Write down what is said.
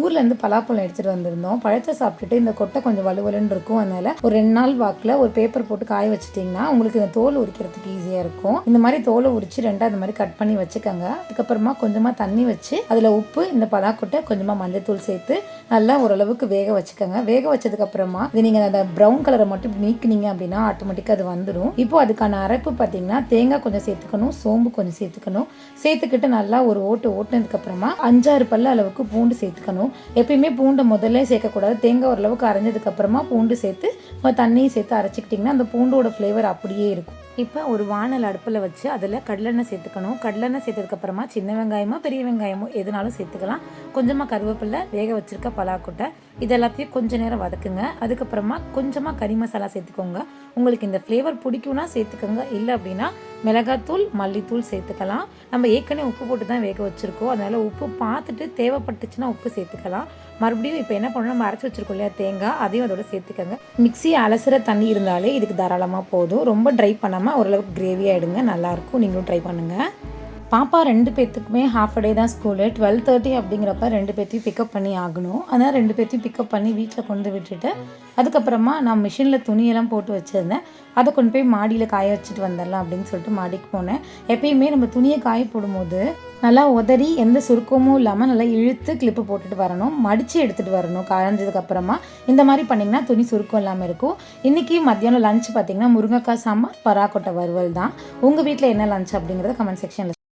ஊர்லேருந்து பலாப்பழம் எடுத்துகிட்டு வந்திருந்தோம். பழத்தை சாப்பிட்டுட்டு இந்த கொட்டை கொஞ்சம் வலுவலுன்னு இருக்கும். அதனால் ஒரு 2 நாள் வாக்கில் ஒரு பேப்பர் போட்டு காய வச்சுட்டிங்கன்னா உங்களுக்கு இந்த தோல் உரிக்கிறதுக்கு ஈஸியாக இருக்கும். இந்த மாதிரி தோலை உரித்து 2 இந்த மாதிரி கட் பண்ணி வச்சுக்கோங்க. அதுக்கப்புறமா கொஞ்சமாக தண்ணி வச்சு அதில் உப்பு, இந்த பலாக்கொட்டை, கொஞ்சமாக மஞ்சத்தூள் சேர்த்து நல்லா ஓரளவுக்கு வேக வச்சுக்கோங்க. வேக வச்சதுக்கப்புறமா இது நீங்கள் அந்த ப்ரௌன் கலரை மட்டும் நீக்கினீங்க அப்படின்னா ஆட்டோமேட்டிக்காக அது வந்துடும். இப்போ அதுக்கான அரைப்பு பார்த்தீங்கன்னா தேங்காய் கொஞ்சம் சேர்த்துக்கணும், சோம்பு கொஞ்சம் சேர்த்துக்கணும். சேர்த்துக்கிட்டு நல்லா ஒரு ஓட்டுனதுக்கப்புறமா 5-6 பல்ல அளவுக்கு பூண்டு சேர்த்துக்கணும். எப்பயுமே பூண்டை முதல்ல சேர்க்கக்கூடாது. தேங்காய் ஓரளவுக்கு அரைஞ்சதுக்கப்புறமா பூண்டு சேர்த்து தண்ணியும் சேர்த்து அரைச்சிக்கிட்டிங்கன்னா அந்த பூண்டோட ஃப்ளேவர் அப்படியே இருக்கும். இப்போ ஒரு வானல் அடுப்பில் வச்சு அதில் கடலெண்ணெய் சேர்த்துக்கணும். கடலெண்ணெய் சேர்த்ததுக்கப்புறமா சின்ன வெங்காயமோ பெரிய வெங்காயமோ எதுனாலும் சேர்த்துக்கலாம். கொஞ்சமாக கருவேப்பிலை, வேக வச்சுருக்க பலாக்கொட்டை, இது எல்லாத்தையும் கொஞ்சம் நேரம் வதக்குங்க. அதுக்கப்புறமா கொஞ்சமாக கறி மசாலா சேர்த்துக்கோங்க. உங்களுக்கு இந்த ஃப்ளேவர் பிடிக்கும்னா சேர்த்துக்கோங்க. இல்லை அப்படின்னா மிளகாத்தூள், மல்லித்தூள் சேர்த்துக்கலாம். நம்ம ஏற்கனவே உப்பு போட்டு தான் வேக வச்சுருக்கோம். அதனால் உப்பு பார்த்துட்டு தேவைப்பட்டுச்சுன்னா உப்பு சேர்த்துக்கலாம். மறுபடியும் இப்போ என்ன பண்ணணும், நம்ம அரைச்சி வச்சுருக்கோம் இல்லையா தேங்காய், அதையும் அதோட சேர்த்துக்கோங்க. மிக்ஸி அலசுகிற தண்ணி இருந்தாலே இதுக்கு தாராளமாக போதும். ரொம்ப ட்ரை பண்ணாமல் ஓரளவுக்கு கிரேவியாக எடுங்க, நல்லாயிருக்கும். நீங்களும் ட்ரை பண்ணுங்கள். பாப்பா 2 பேர்த்துக்குமே ஹாஃப் டே தான் ஸ்கூலு. 12:30 அப்படிங்கிறப்ப 2 பேர்த்தையும் பிக்கப் பண்ணி ஆகணும். அதனால் 2 பேர்த்தையும் பிக்கப் பண்ணி வீட்டில் கொண்டு விட்டுட்டு அதுக்கப்புறமா நான் மிஷினில் துணியெல்லாம் போட்டு வச்சுருந்தேன். அதை கொண்டு போய் மாடியில் காய வச்சுட்டு வந்துடலாம் அப்படின்னு சொல்லிட்டு மாடிக்கு போனேன். எப்பயுமே நம்ம துணியை காய போடும்போது நல்லா உதறி எந்த சுருக்கமும் இல்லாமல் நல்லா இழுத்து கிளிப்பு போட்டுட்டு வரணும், மடித்து எடுத்துகிட்டு வரணும். காய்ஞ்சதுக்கப்புறமா இந்த மாதிரி பண்ணிங்கன்னா துணி சுருக்கம் இல்லாமல் இருக்கும். இன்றைக்கி மத்தியானம் லஞ்ச் பார்த்திங்கன்னா முருங்கைக்காய் சாம்பார், பலாக்கொட்டை வறுவல் தான். உங்கள் வீட்டில் என்ன லஞ்ச் அப்படிங்கிறத கமெண்ட் செக்ஷனில்